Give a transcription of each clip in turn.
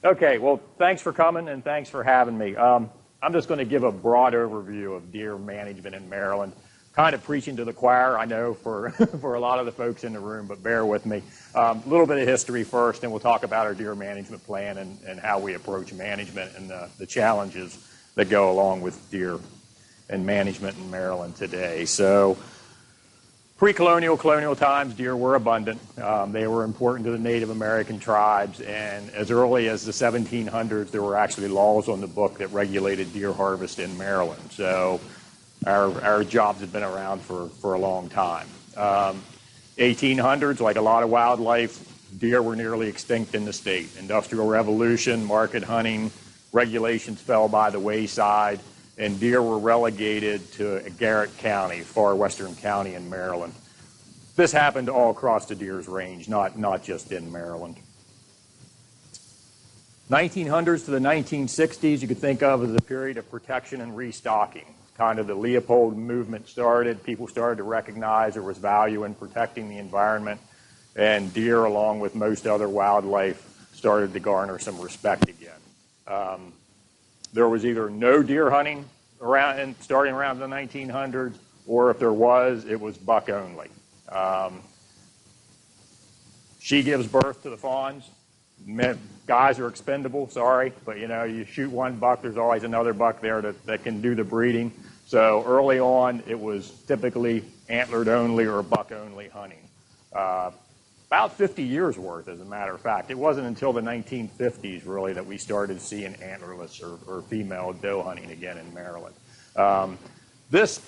Okay, well, thanks for coming and thanks for having me. I'm just going to give a broad overview of deer management in Maryland. Kind of preaching to the choir, I know, for, for a lot of the folks in the room, but bear with me. A little bit of history first, and we'll talk about our deer management plan and how we approach management and the challenges that go along with deer and management in Maryland today. So, pre-colonial, colonial times, deer were abundant. They were important to the Native American tribes, and as early as the 1700s, there were actually laws on the book that regulated deer harvest in Maryland. So our jobs have been around for a long time. 1800s, like a lot of wildlife, deer were nearly extinct in the state. Industrial revolution, market hunting, regulations fell by the wayside, and deer were relegated to Garrett County, far western county in Maryland. This happened all across the deer's range, not just in Maryland. 1900s to the 1960s, you could think of as a period of protection and restocking. Kind of the Leopold movement started. People started to recognize there was value in protecting the environment, and deer, along with most other wildlife, started to garner some respect again. There was either no deer hunting starting around the 1900s, or if there was, it was buck only. She gives birth to the fawns. Guys are expendable, sorry, but you shoot one buck, there's always another buck there that can do the breeding. So early on, it was typically antlered only or buck only hunting. About 50 years worth, as a matter of fact. It wasn't until the 1950s, really, that we started seeing antlerless or female doe hunting again in Maryland. This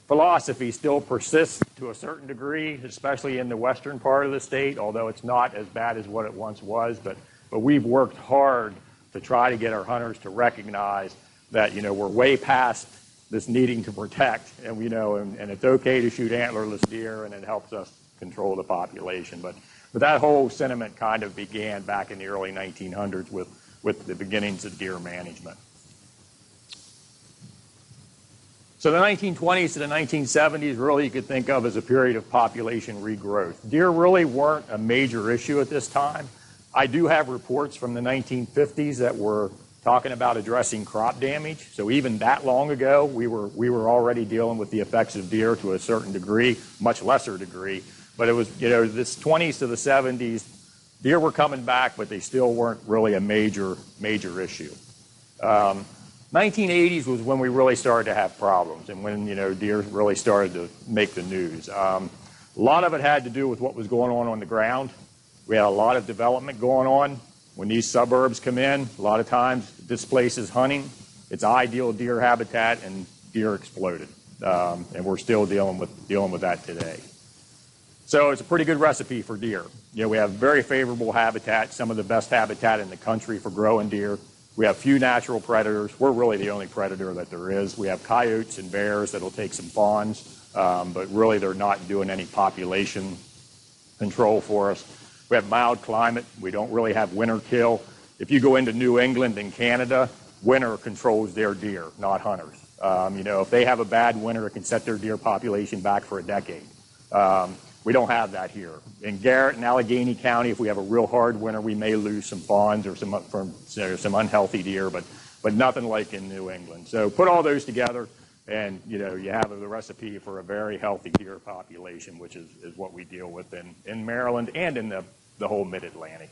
philosophy still persists to a certain degree, especially in the western part of the state, although it's not as bad as what it once was. But we've worked hard to try to get our hunters to recognize that we're way past this needing to protect, and and it's okay to shoot antlerless deer, and it helps us control the population. But that whole sentiment kind of began back in the early 1900s with the beginnings of deer management. So the 1920s to the 1970s, really you could think of as a period of population regrowth. Deer really weren't a major issue at this time. I do have reports from the 1950s that were talking about addressing crop damage. So even that long ago, we were already dealing with the effects of deer to a certain degree, much lesser degree. But it was, this 20s to the 70s, deer were coming back, but they still weren't really a major issue. 1980s was when we really started to have problems, and when deer really started to make the news. A lot of it had to do with what was going on the ground. We had a lot of development going on. When these suburbs come in, a lot of times it displaces hunting. It's ideal deer habitat, and deer exploded, and we're still dealing with that today. So it's a pretty good recipe for deer. We have very favorable habitat, some of the best habitat in the country for growing deer. We have few natural predators. We're really the only predator that there is. We have coyotes and bears that'll take some fawns, but really they're not doing any population control for us. We have mild climate. We don't really have winter kill. If you go into New England and Canada, winter controls their deer, not hunters. If they have a bad winter, it can set their deer population back for a decade. We don't have that here. In Garrett and Allegheny County, if we have a real hard winter, we may lose some fawns or some unhealthy deer, but nothing like in New England. So put all those together, and you have the recipe for a very healthy deer population, which is what we deal with in Maryland and in the whole mid-Atlantic.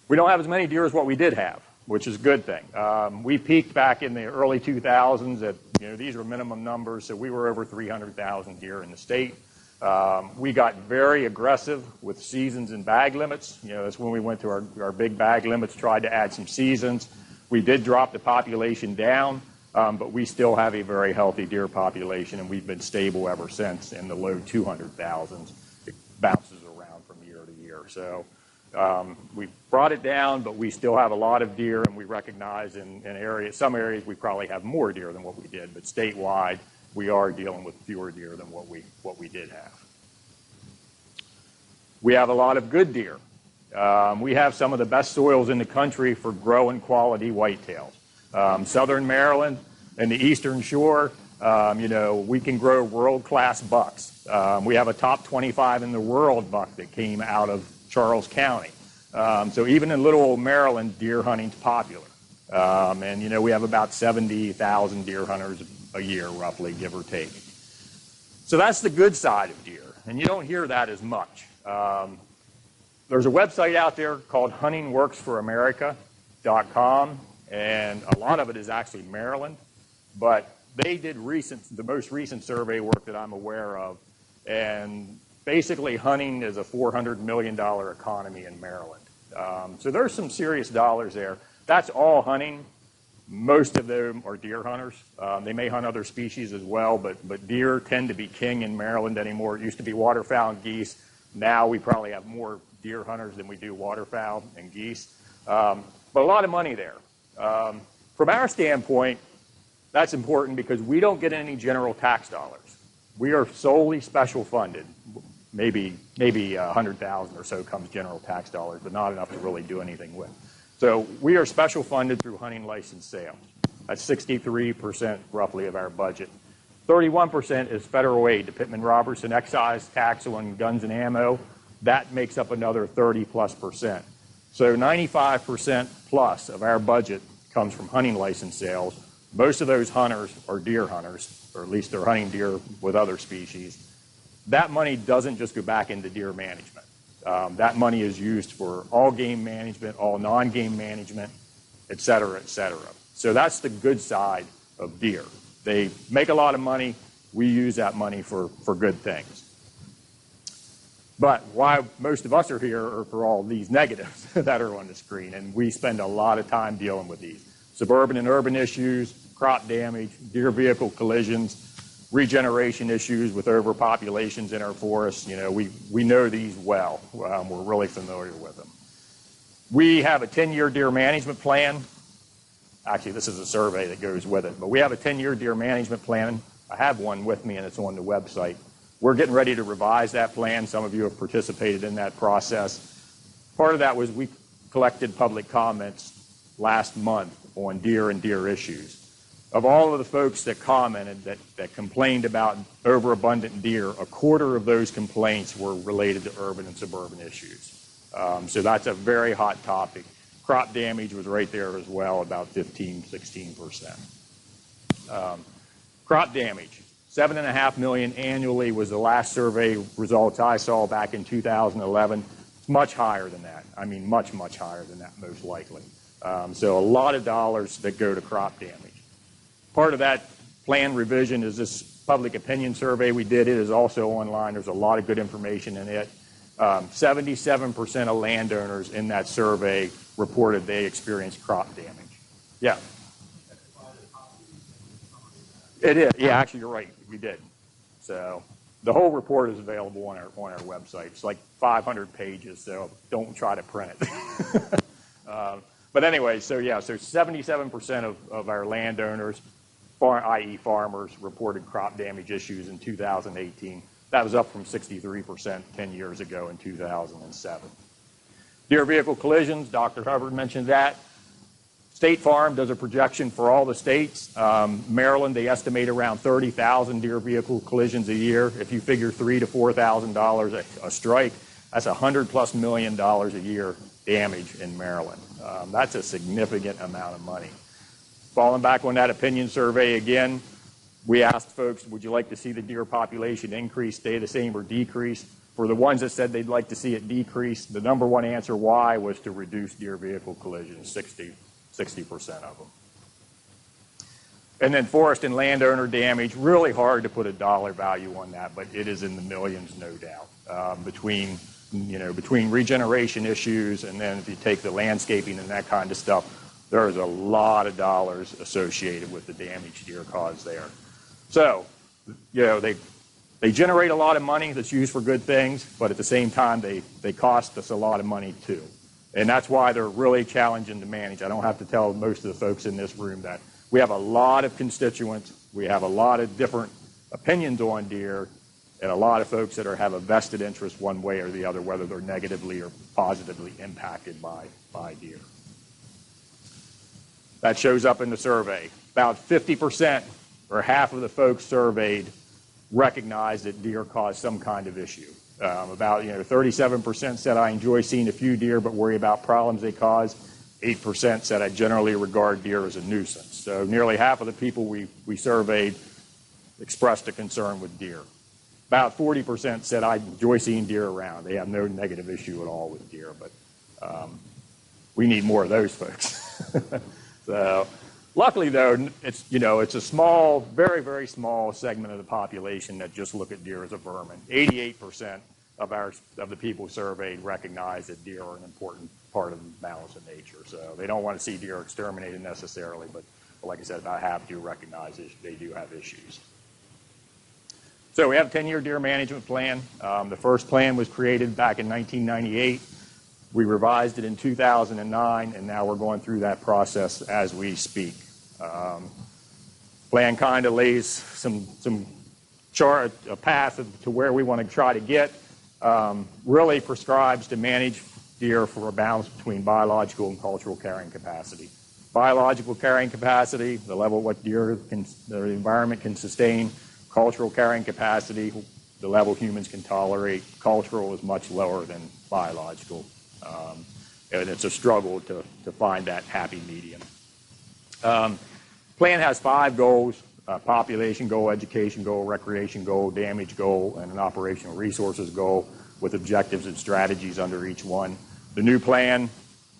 We don't have as many deer as what we did have, which is a good thing. We peaked back in the early 2000s at, these were minimum numbers, so we were over 300,000 deer in the state. We got very aggressive with seasons and bag limits. That's when we went to our big bag limits, tried to add some seasons. We did drop the population down, but we still have a very healthy deer population, and we've been stable ever since in the low 200,000s. It bounces around from year to year. So we brought it down, but we still have a lot of deer, and we recognize in some areas we probably have more deer than what we did, but statewide we are dealing with fewer deer than what we did have. We have a lot of good deer. We have some of the best soils in the country for growing quality whitetails. Southern Maryland and the Eastern Shore, we can grow world-class bucks. We have a top 25 in the world buck that came out of Charles County. So even in little old Maryland, deer hunting's popular. And, you know, we have about 70,000 deer hunters a year, roughly, give or take. So that's the good side of deer, and you don't hear that as much. There's a website out there called huntingworksforamerica.com, and a lot of it is actually Maryland, but they did the most recent survey work that I'm aware of, and basically hunting is a $400 million economy in Maryland. So there's some serious dollars there. That's all hunting. Most of them are deer hunters. They may hunt other species as well, but deer tend to be king in Maryland anymore. It used to be waterfowl and geese. Now we probably have more deer hunters than we do waterfowl and geese. But a lot of money there. From our standpoint, that's important because we don't get any general tax dollars. We are solely special funded. Maybe 100,000 or so comes general tax dollars, but not enough to really do anything with. So we are special funded through hunting license sales. That's 63% roughly of our budget. 31% is federal aid to Pittman-Robertson excise tax on guns and ammo. That makes up another 30+%. So 95% plus of our budget comes from hunting license sales. Most of those hunters are deer hunters, or at least they're hunting deer with other species. That money doesn't just go back into deer management. That money is used for all game management, all non-game management, et cetera, et cetera. So that's the good side of deer. They make a lot of money. We use that money for good things. But why most of us are here are for all these negatives that are on the screen, and we spend a lot of time dealing with these. Suburban and urban issues, crop damage, deer vehicle collisions, regeneration issues with overpopulations in our forests. You know, we know these well. We're really familiar with them. We have a 10-year deer management plan. Actually, this is a survey that goes with it, but we have a 10-year deer management plan. I have one with me, and it's on the website. We're getting ready to revise that plan. Some of you have participated in that process. Part of that was we collected public comments last month on deer and deer issues. Of all of the folks that commented that complained about overabundant deer, a quarter of those complaints were related to urban and suburban issues. So that's a very hot topic. Crop damage was right there as well, about 16%. Crop damage, 7.5 million annually was the last survey results I saw back in 2011. It's much higher than that. I mean, much, much higher than that, most likely. So a lot of dollars that go to crop damage. Part of that plan revision is this public opinion survey we did. It is also online. There's a lot of good information in it. 77% of landowners in that survey reported they experienced crop damage. Yeah. It is. Yeah, actually, you're right. We did. So the whole report is available on our website. It's like 500 pages, so don't try to print it. But anyway, so yeah, so 77% of our landowners, i.e. farmers, reported crop damage issues in 2018. That was up from 63% 10 years ago in 2007. Deer vehicle collisions, Dr. Hubbard mentioned that. State Farm does a projection for all the states. Maryland, they estimate around 30,000 deer vehicle collisions a year. If you figure $3,000 to $4,000 a strike, that's $100+ million a year damage in Maryland. That's a significant amount of money. Falling back on that opinion survey again, we asked folks, would you like to see the deer population increase, stay the same, or decrease? For the ones that said they'd like to see it decrease, the number one answer why was to reduce deer vehicle collisions, 60% of them. And then forest and landowner damage, really hard to put a dollar value on that, but it is in the millions, no doubt. Between regeneration issues and then if you take the landscaping and that kind of stuff, there's a lot of dollars associated with the damage deer cause there. So, they generate a lot of money that's used for good things, but at the same time, they cost us a lot of money too. And that's why they're really challenging to manage. I don't have to tell most of the folks in this room that we have a lot of constituents, we have a lot of different opinions on deer, and a lot of folks that have a vested interest one way or the other, whether they're negatively or positively impacted by deer. That shows up in the survey. About 50%, or half of the folks surveyed, recognized that deer caused some kind of issue. About 37% said I enjoy seeing a few deer but worry about problems they cause. 8% said I generally regard deer as a nuisance. So nearly half of the people we surveyed expressed a concern with deer. About 40% said I enjoy seeing deer around. They have no negative issue at all with deer, but we need more of those folks. So luckily, though, it's a small, very, very small segment of the population that just look at deer as a vermin. 88% of the people surveyed recognize that deer are an important part of the balance of nature. So they don't want to see deer exterminated necessarily, but like I said, about half do recognize they do have issues. So we have a 10-year deer management plan. The first plan was created back in 1998. We revised it in 2009, and now we're going through that process as we speak. Plan kind of lays some chart, a path to where we want to try to get. Really prescribes to manage deer for a balance between biological and cultural carrying capacity. Biological carrying capacity, the level of what the environment can sustain. Cultural carrying capacity, the level humans can tolerate. Cultural is much lower than biological. And it's a struggle to find that happy medium. Plan has 5 goals: population goal, education goal, recreation goal, damage goal, and an operational resources goal with objectives and strategies under each one. The new plan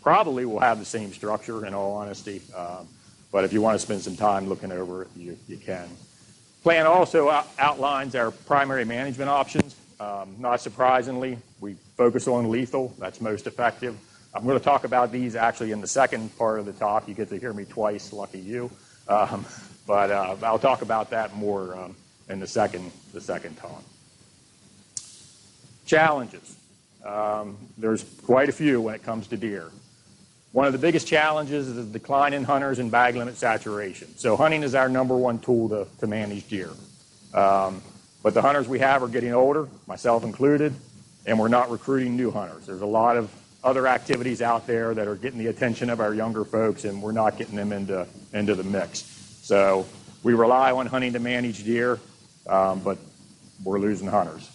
probably will have the same structure, in all honesty, but if you want to spend some time looking over it, you can. Plan also outlines our primary management options. Not surprisingly, we focus on lethal. That's most effective. I'm going to talk about these actually in the second part of the talk. You get to hear me twice, lucky you. But I'll talk about that more in the second talk. Challenges. There's quite a few when it comes to deer. One of the biggest challenges is the decline in hunters and bag limit saturation. So hunting is our #1 tool to manage deer. But the hunters we have are getting older, myself included, and we're not recruiting new hunters. There's a lot of other activities out there that are getting the attention of our younger folks, and we're not getting them into the mix. So we rely on hunting to manage deer, but we're losing hunters.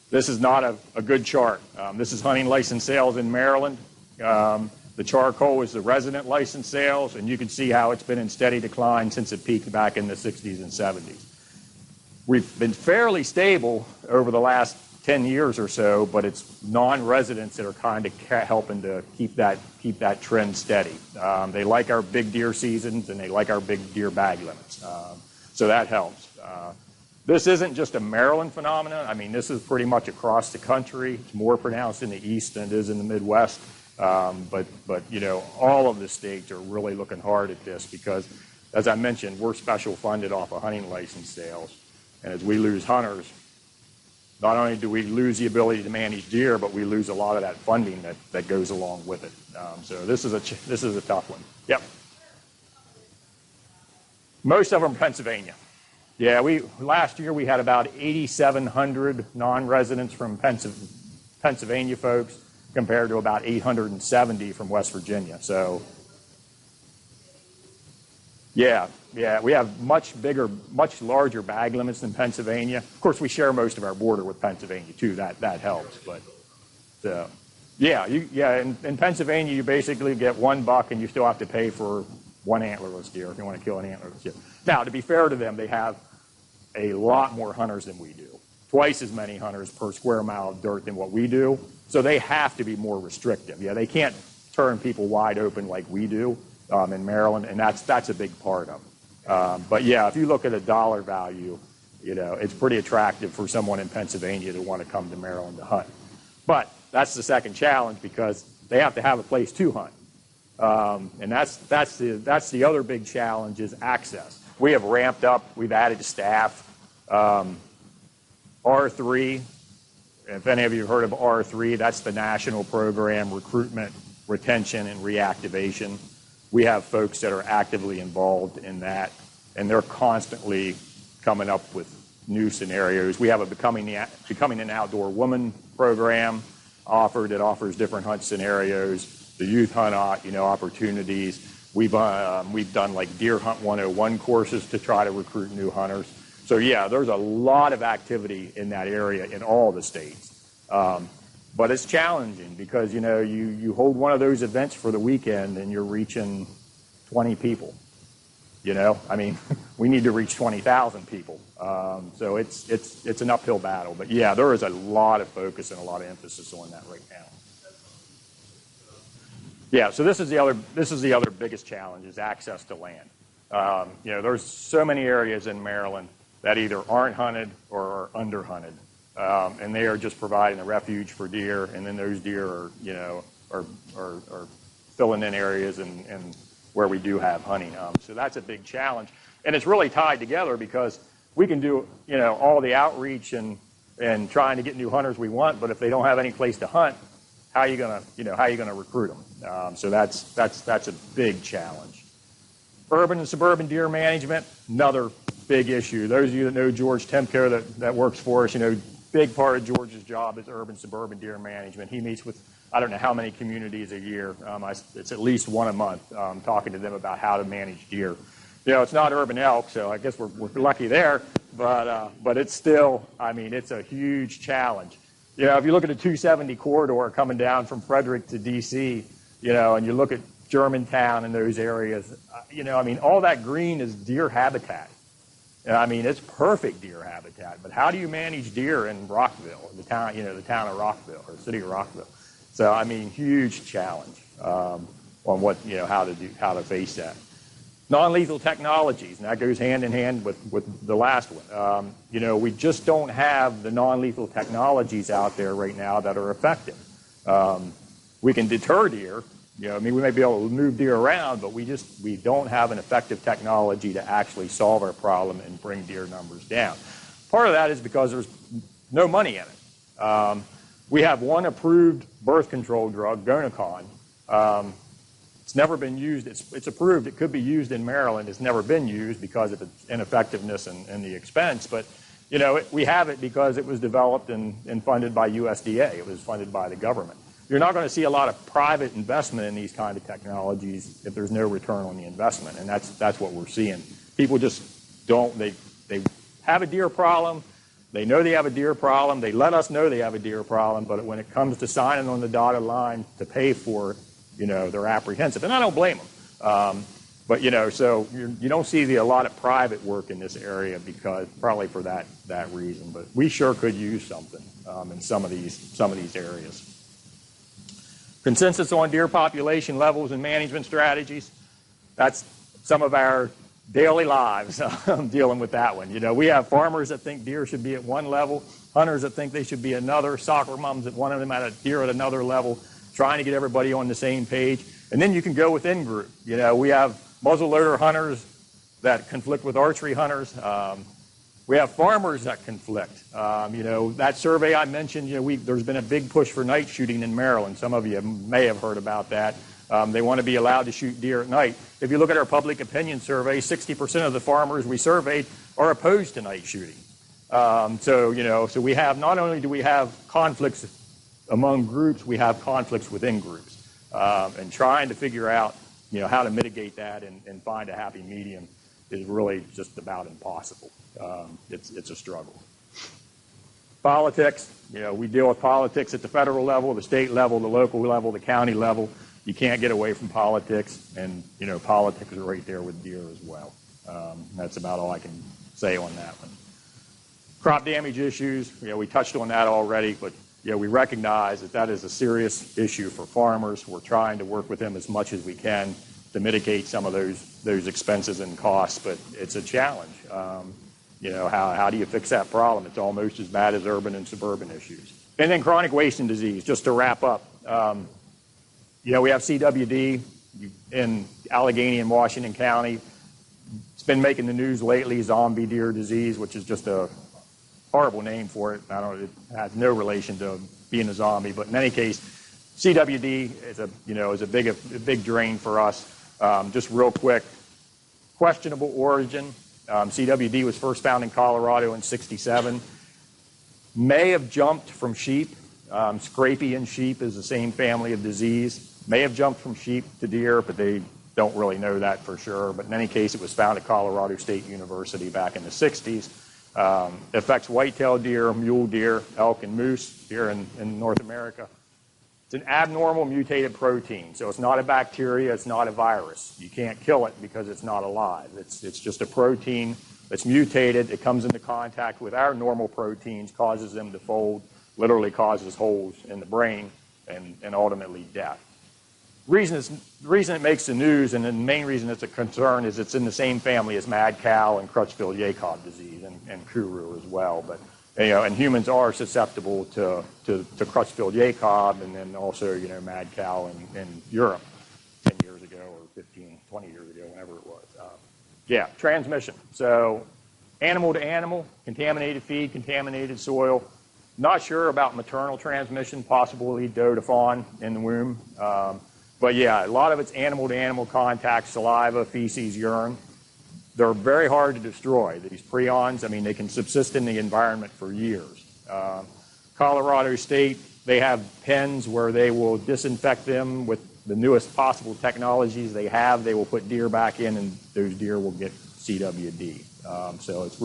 This is not a good chart. This is hunting license sales in Maryland. The charcoal is the resident license sales, and you can see how it's been in steady decline since it peaked back in the 60s and 70s. We've been fairly stable over the last 10 years or so, but it's non-residents that are kind of helping to keep that trend steady. They like our big deer seasons, and they like our big deer bag limits. So that helps. This isn't just a Maryland phenomenon. I mean, this is pretty much across the country. It's more pronounced in the East than it is in the Midwest. But all of the states are really looking hard at this because, as I mentioned, we're special funded off of hunting license sales. And as we lose hunters, not only do we lose the ability to manage deer, but we lose a lot of that funding that goes along with it. So this is a tough one. Yep. Most of them Pennsylvania. Yeah, last year we had about 8,700 non-residents from Pennsylvania folks, compared to about 870 from West Virginia. So, yeah, we have much larger bag limits than Pennsylvania. Of course, we share most of our border with Pennsylvania too. That helps. But in Pennsylvania, you basically get 1 buck, and you still have to pay for 1 antlerless deer if you want to kill an antlerless deer. Now, to be fair to them, they have a lot more hunters than we do. Twice as many hunters per square mile of dirt than what we do. So they have to be more restrictive. Yeah, they can't turn people wide open like we do in Maryland, and that's a big part of it. But yeah, if you look at a dollar value, it's pretty attractive for someone in Pennsylvania to want to come to Maryland to hunt. But that's the second challenge because they have to have a place to hunt, and that's the other big challenge is access. We have ramped up. We've added staff. R3. If any of you have heard of R3, that's the national program, recruitment, retention, and reactivation. We have folks that are actively involved in that, and they're constantly coming up with new scenarios. We have a Becoming an Outdoor Woman program that offers different hunt scenarios, the youth hunt opportunities. We've done like Deer Hunt 101 courses to try to recruit new hunters. So yeah, there's a lot of activity in that area in all the states. But it's challenging because, you know, you hold one of those events for the weekend and you're reaching 20 people. You know, I mean, we need to reach 20,000 people. So it's an uphill battle. But yeah, there is a lot of focus and a lot of emphasis on that right now. Yeah, so this is the other biggest challenge is access to land. You know, there's so many areas in Maryland that either aren't hunted or are underhunted. And they are just providing a refuge for deer, and then those deer are, you know, are filling in areas and where we do have hunting. So that's a big challenge, and it's really tied together because we can do, you know, all the outreach and trying to get new hunters we want, but if they don't have any place to hunt, how are you gonna recruit them? So that's a big challenge. Urban and suburban deer management, another big issue. Those of you that know George Temko that works for us, you know, big part of George's job is urban suburban deer management. He meets with, I don't know how many communities a year. It's at least one a month, talking to them about how to manage deer. You know, it's not urban elk, so I guess we're lucky there, but it's still, I mean, it's a huge challenge. You know, if you look at the 270 corridor coming down from Frederick to D.C., you know, and you look at Germantown and those areas, you know, I mean, all that green is deer habitat. I mean, it's perfect deer habitat, but how do you manage deer in Rockville, the town of Rockville, or the city of Rockville? So, I mean, huge challenge on what, you know, how to face that. Non-lethal technologies, and that goes hand in hand with the last one. You know, we just don't have the non-lethal technologies out there right now that are effective. We can deter deer. You know, I mean, we may be able to move deer around, but we don't have an effective technology to actually solve our problem and bring deer numbers down. Part of that is because there's no money in it. We have one approved birth control drug, Gonacon. It's never been used. It's approved. It could be used in Maryland. It's never been used because of its ineffectiveness and the expense. But, you know, we have it because it was developed and funded by USDA. It was funded by the government. You're not going to see a lot of private investment in these kind of technologies if there's no return on the investment, and that's what we're seeing. People just don't. They have a deer problem. They know they have a deer problem. They let us know they have a deer problem, but when it comes to signing on the dotted line to pay for it, you know, they're apprehensive, and I don't blame them. But you know, so you don't see a lot of private work in this area because probably for that reason. But we sure could use something in some of these areas. Consensus on deer population levels and management strategies. That's some of our daily lives dealing with that one. You know, we have farmers that think deer should be at one level, hunters that think they should be another, soccer moms that want them at a deer at another level, trying to get everybody on the same page. And then you can go within group. You know, we have muzzleloader hunters that conflict with archery hunters. We have farmers that conflict. You know, that survey I mentioned, you know, there's been a big push for night shooting in Maryland. Some of you may have heard about that. They want to be allowed to shoot deer at night. If you look at our public opinion survey, 60% of the farmers we surveyed are opposed to night shooting. So, you know, so we have, not only do we have conflicts among groups, we have conflicts within groups. And trying to figure out, you know, how to mitigate that and find a happy medium is really just about impossible. It's a struggle. Politics, you know, we deal with politics at the federal level, the state level, the local level, the county level. You can't get away from politics, and, you know, politics are right there with deer as well. That's about all I can say on that one. Crop damage issues, you know, we touched on that already, but, you know, we recognize that is a serious issue for farmers. We're trying to work with them as much as we can to mitigate some of those expenses and costs, but it's a challenge. You know, how do you fix that problem? It's almost as bad as urban and suburban issues. And then chronic wasting disease, just to wrap up. You know, we have CWD in Allegheny and Washington County. It's been making the news lately, zombie deer disease, which is just a horrible name for it. It has no relation to being a zombie, but in any case, CWD is a big drain for us. Just real quick, questionable origin. CWD was first found in Colorado in '67. May have jumped from sheep. Scrapian sheep is the same family of disease. May have jumped from sheep to deer, but they don't really know that for sure. But in any case, it was found at Colorado State University back in the '60s. It affects white-tailed deer, mule deer, elk, and moose here in North America. It's an abnormal mutated protein, so it's not a bacteria, it's not a virus. You can't kill it because it's not alive. It's just a protein that's mutated. It comes into contact with our normal proteins, causes them to fold, literally causes holes in the brain, and ultimately death. The reason it makes the news, and the main reason it's a concern, is it's in the same family as mad cow and Crutchfield-Jakob disease, and Kuru as well. But and humans are susceptible to Crutchfield-Jakob, and then also mad cow in Europe 10 years ago or 15, 20 years ago, whenever it was. Transmission. So animal to animal, contaminated feed, contaminated soil. Not sure about maternal transmission, possibly doe to fawn in the womb. But yeah, a lot of it's animal-to-animal contact, saliva, feces, urine. They're very hard to destroy. These prions, I mean, they can subsist in the environment for years. Colorado State, they have pens where they will disinfect them with the newest possible technologies they have. They will put deer back in, and those deer will get CWD. So it's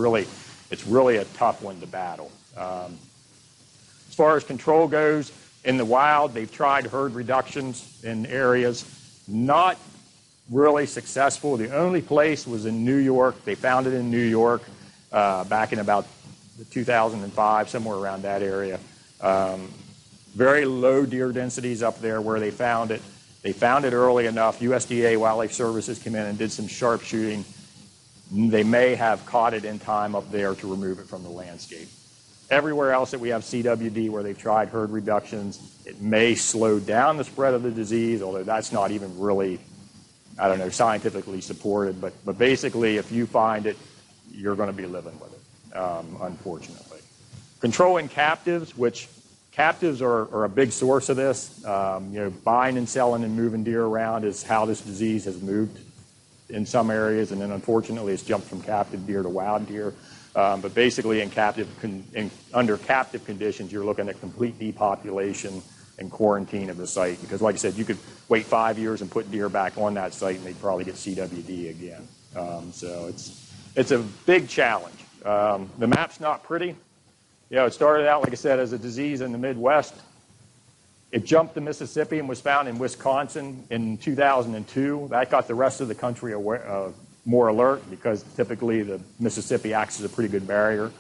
really a tough one to battle. As far as control goes, in the wild, they've tried herd reductions in areas, not really successful. The only place was in New York. They found it in New York back in about 2005, somewhere around that area. Very low deer densities up there where they found it. They found it early enough. USDA Wildlife Services came in and did some sharpshooting. They may have caught it in time up there to remove it from the landscape. Everywhere else that we have CWD where they've tried herd reductions, it may slow down the spread of the disease, although that's not even really, scientifically supported. But basically, if you find it, you're going to be living with it, unfortunately. Controlling captives, which captives are a big source of this. Buying and selling and moving deer around is how this disease has moved in some areas, and then unfortunately it's jumped from captive deer to wild deer. But basically, under captive conditions, you're looking at complete depopulation and quarantine of the site. Because, like I said, you could wait 5 years and put deer back on that site, and they'd probably get CWD again. So it's a big challenge. The map's not pretty. It started out, like I said, as a disease in the Midwest. It jumped to Mississippi and was found in Wisconsin in 2002. That got the rest of the country more alert because typically the Mississippi acts as a pretty good barrier.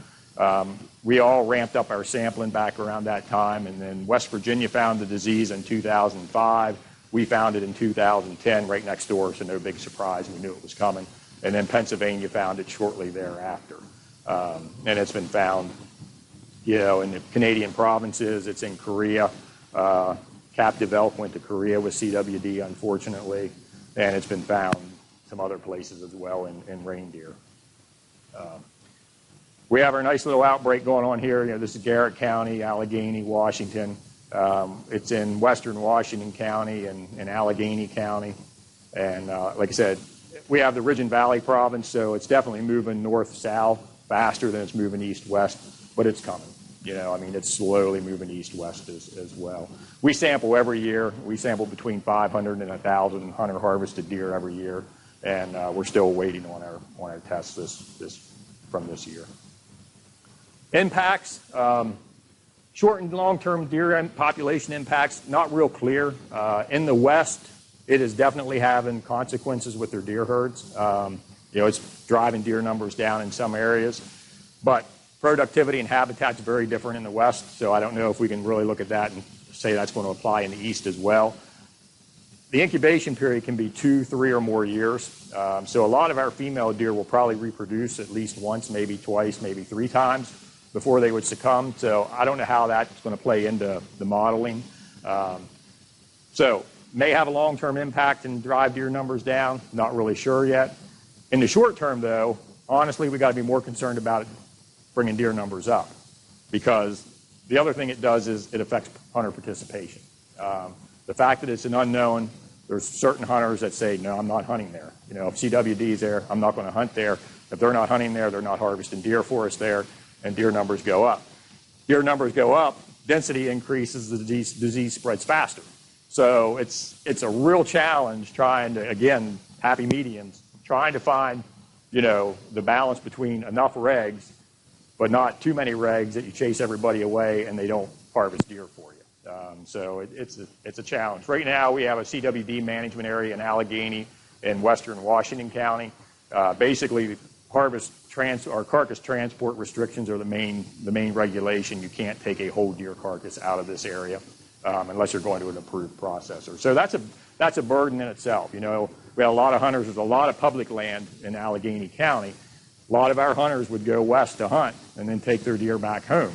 We all ramped up our sampling back around that time, and then West Virginia found the disease in 2005. We found it in 2010 right next door, so no big surprise. We knew it was coming. And then Pennsylvania found it shortly thereafter. And it's been found, in the Canadian provinces. It's in Korea. Captive elk went to Korea with CWD, unfortunately, and it's been found some other places as well in reindeer. We have our nice little outbreak going on here. This is Garrett County, Allegheny, Washington. It's in western Washington County and Allegheny County. And like I said, we have the Ridge and Valley province, so it's definitely moving north-south faster than it's moving east-west, but it's coming. It's slowly moving east-west as well. We sample every year. We sample between 500 and 1,000 hunter-harvested deer every year. And we're still waiting on our tests from this year. Impacts, short and long-term deer population impacts, not real clear. In the West, it is definitely having consequences with their deer herds. It's driving deer numbers down in some areas, but productivity and habitat is very different in the West. So I don't know if we can really look at that and say that's going to apply in the East as well. The incubation period can be 2, 3, or more years. So a lot of our female deer will probably reproduce at least once, maybe twice, maybe 3 times before they would succumb. So I don't know how that's going to play into the modeling. So may have a long-term impact and drive deer numbers down. Not really sure yet. In the short term, though, honestly, we got to be more concerned about it bringing deer numbers up, because the other thing it does is it affects hunter participation. The fact that it's an unknown, there's certain hunters that say, no, I'm not hunting there. If CWD is there, I'm not going to hunt there. If they're not hunting there, they're not harvesting deer for us there, and deer numbers go up. Deer numbers go up, density increases, the disease spreads faster. So it's a real challenge trying to, again, happy mediums, trying to find, the balance between enough regs but not too many regs that you chase everybody away and they don't harvest deer for you. So it's a challenge. Right now we have a CWD management area in Allegheny in western Washington County. Basically, carcass transport restrictions are the main regulation. You can't take a whole deer carcass out of this area unless you're going to an approved processor. So that's a burden in itself. You know, we have a lot of hunters. There's a lot of public land in Allegheny County. A lot of our hunters would go west to hunt and then take their deer back home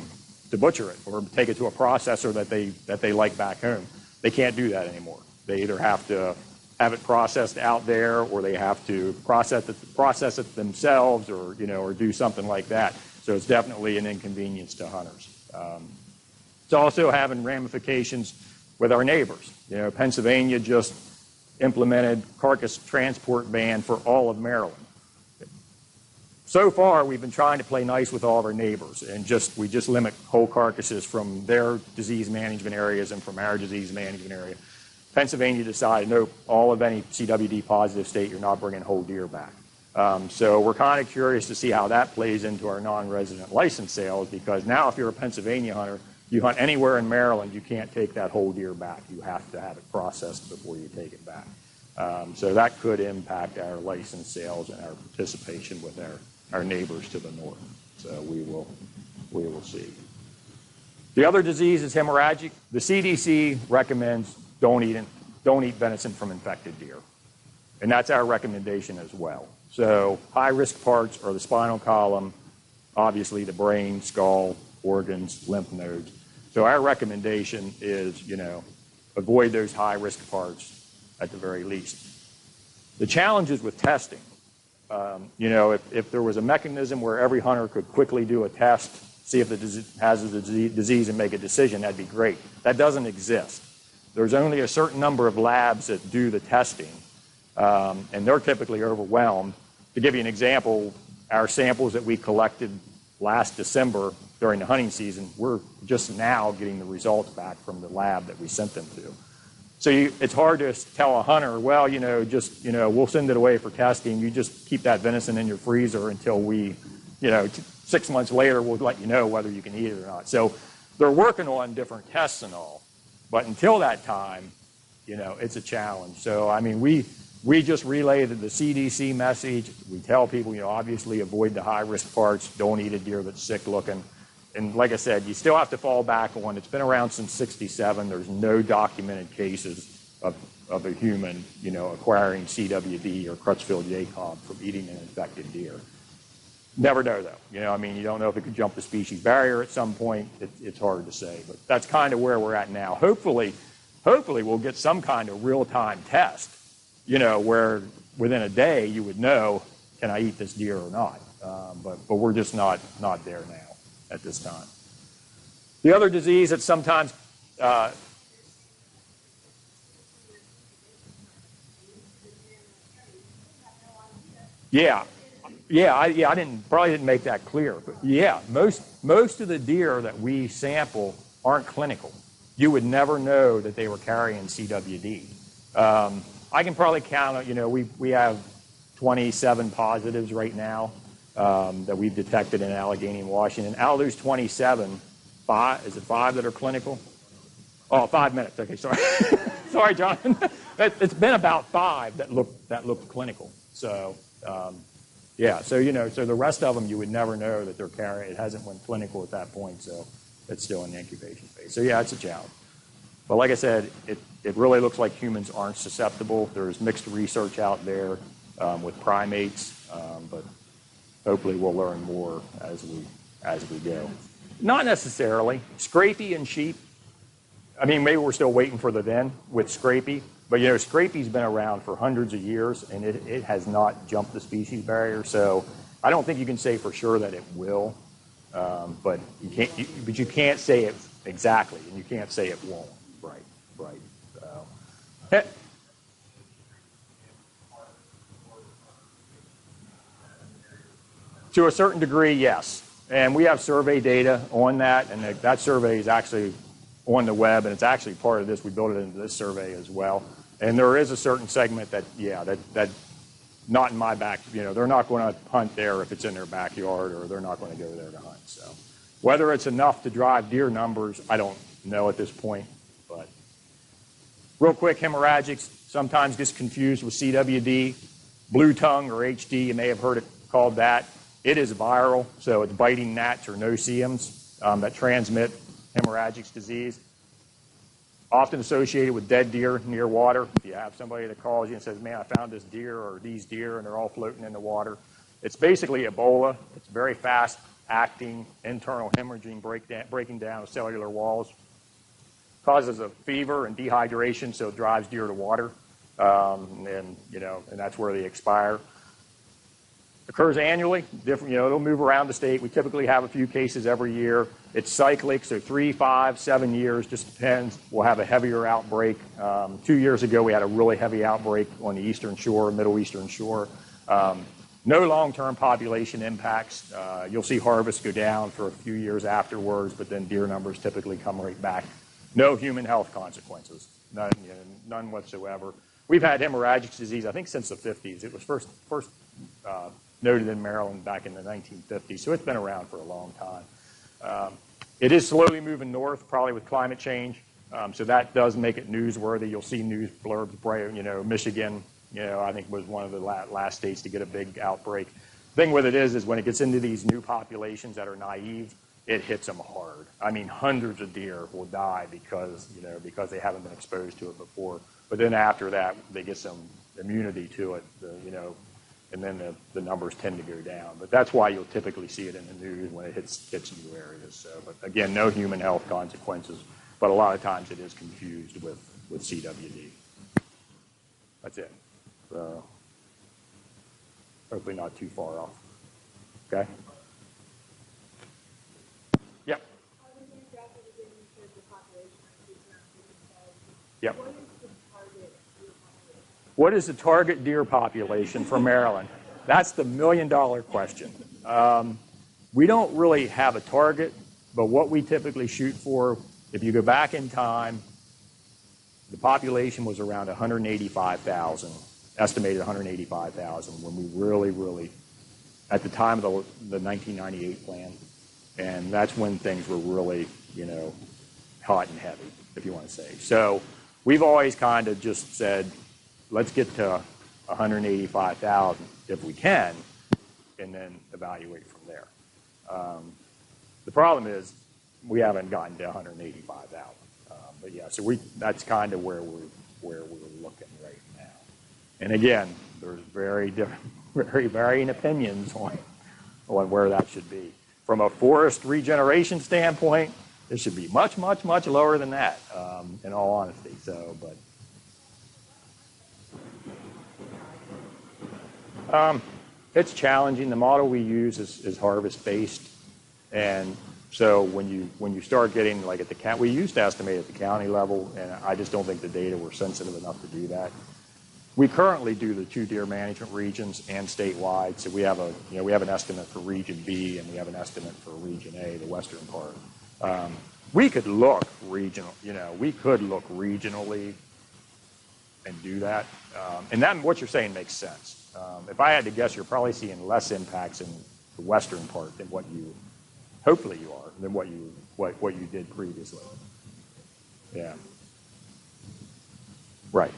to butcher it or take it to a processor that they like back home. They can't do that anymore. They either have to have it processed out there, or they have to process it themselves, or or do something like that. So it's definitely an inconvenience to hunters. It's also having ramifications with our neighbors. Pennsylvania just implemented carcass transport ban for all of Maryland. So far, we've been trying to play nice with all of our neighbors, and we just limit whole carcasses from their disease management areas and from our disease management area. Pennsylvania decided, nope, all of any CWD positive state, you're not bringing whole deer back. So we're kind of curious to see how that plays into our non-resident license sales, because now if you're a Pennsylvania hunter, you hunt anywhere in Maryland, you can't take that whole deer back. You have to have it processed before you take it back. So that could impact our license sales and our participation with our neighbors to the north. So we will see. The other disease is hemorrhagic. The CDC recommends don't eat venison from infected deer, and that's our recommendation as well. So high-risk parts are the spinal column, obviously the brain, skull, organs, lymph nodes. So our recommendation is, avoid those high-risk parts at the very least. The challenges with testing, if there was a mechanism where every hunter could quickly do a test, see if it has the disease and make a decision, that'd be great. That doesn't exist. There's only a certain number of labs that do the testing, and they're typically overwhelmed. To give you an example, our samples that we collected last December during the hunting season, we're just now getting the results back from the lab that we sent them to. So it's hard to tell a hunter, well, we'll send it away for testing. You just keep that venison in your freezer until 6 months later, we'll let you know whether you can eat it or not. So they're working on different tests and all. But until that time, it's a challenge. So, I mean, we just relayed the CDC message. We tell people, obviously avoid the high-risk parts. Don't eat a deer that's sick-looking. And like I said, you still have to fall back on, it's been around since '67. There's no documented cases of a human, acquiring CWD or Crutchfield-Jacob from eating an infected deer. Never know, though. You don't know if it could jump the species barrier at some point. It's hard to say, but that's kind of where we're at now. Hopefully we'll get some kind of real-time test, where within a day you would know, can I eat this deer or not? But we're just not there now at this time. The other disease that sometimes I probably didn't make that clear. But yeah, most of the deer that we sample aren't clinical. You would never know that they were carrying CWD. I can probably count, we have 27 positives right now that we've detected in Allegheny and Washington. Out of those 27, is it 5 that are clinical? Oh, 5 minutes. Okay, sorry. Sorry, John. It's been about 5 that looked clinical. So, so the rest of them you would never know that they're carrying. It hasn't went clinical at that point, so it's still in the incubation phase. So yeah, it's a challenge. But like I said, it really looks like humans aren't susceptible. There's mixed research out there with primates, but hopefully we'll learn more as we go. Not necessarily. Scrapie and sheep, I mean, maybe we're still waiting for the then with Scrapie, but Scrapie's been around for hundreds of years, and it has not jumped the species barrier. So I don't think you can say for sure that it will, but you can't say it exactly, and you can't say it won't. Right. So, to a certain degree, yes. And we have survey data on that, and that survey is actually on the web, and it's actually part of this. We built it into this survey as well. And there is a certain segment that not in my back, they're not going to hunt there if it's in their backyard, or they're not going to go there to hunt. So whether it's enough to drive deer numbers, I don't know at this point. But real quick, hemorrhagics sometimes gets confused with CWD. Blue tongue or HD, you may have heard it called that. It is viral, so it's biting gnats or no-see-ums that transmit hemorrhagic disease. Often associated with dead deer near water. If you have somebody that calls you and says, man, I found this deer or these deer and they're all floating in the water. It's basically Ebola. It's very fast acting internal hemorrhaging breaking down of cellular walls. Causes a fever and dehydration, so it drives deer to water. And that's where they expire. Occurs annually, different, it'll move around the state. We typically have a few cases every year. It's cyclic, so 3, 5, 7 years, just depends. We'll have a heavier outbreak. 2 years ago, we had a really heavy outbreak on the eastern shore, middle eastern shore. No long-term population impacts. You'll see harvests go down for a few years afterwards, but then deer numbers typically come right back. No human health consequences, none whatsoever. We've had hemorrhagic disease, I think, since the 50s. It was first noted in Maryland back in the 1950s, so it's been around for a long time. It is slowly moving north, probably with climate change, so that does make it newsworthy. You'll see news blurbs, Michigan, I think was one of the last states to get a big outbreak. The thing with it is when it gets into these new populations that are naive, it hits them hard. I mean, hundreds of deer will die because they haven't been exposed to it before. But then after that, they get some immunity to it, and then the numbers tend to go down. But that's why you'll typically see it in the news when it hits new areas. So, but again, no human health consequences, but a lot of times it is confused with CWD. That's it. So hopefully not too far off. Okay? Yep. Yep. What is the target deer population for Maryland? That's the million-dollar question. We don't really have a target, but what we typically shoot for, if you go back in time, the population was around 185,000, estimated 185,000 when we really, at the time of the 1998 plan, and that's when things were really, hot and heavy, if you want to say. So we've always kind of just said, let's get to 185,000 if we can, and then evaluate from there. The problem is we haven't gotten to 185,000. But yeah, so that's kind of where we're looking right now. And again, there's very varying opinions on where that should be. From a forest regeneration standpoint, it should be much lower than that, in all honesty. So, but it's challenging. The model we use is harvest-based, and so when you start getting like at the county, we used to estimate at the county level, and I just don't think the data were sensitive enough to do that. We currently do the 2 deer management regions and statewide, so we have an estimate for Region B and we have an estimate for Region A, the western part. We could look regional, we could look regionally and do that, and that what you're saying makes sense. If I had to guess, you're probably seeing less impacts in the western part than what you, hopefully you are, than what you did previously. Yeah. Right.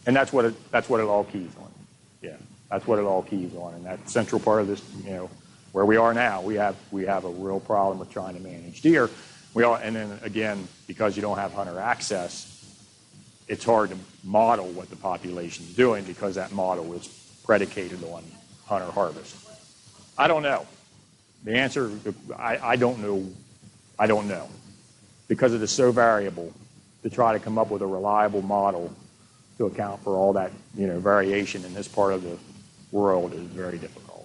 And that's what it all keys on. Yeah. That's what it all keys on. And that central part of this, where we are now, we have a real problem with trying to manage deer. And then again, because you don't have hunter access, it's hard to model what the population is doing because that model is predicated on hunter harvest. I don't know. The answer, I don't know. I don't know. Because it is so variable, to try to come up with a reliable model to account for all that variation in this part of the world is very difficult.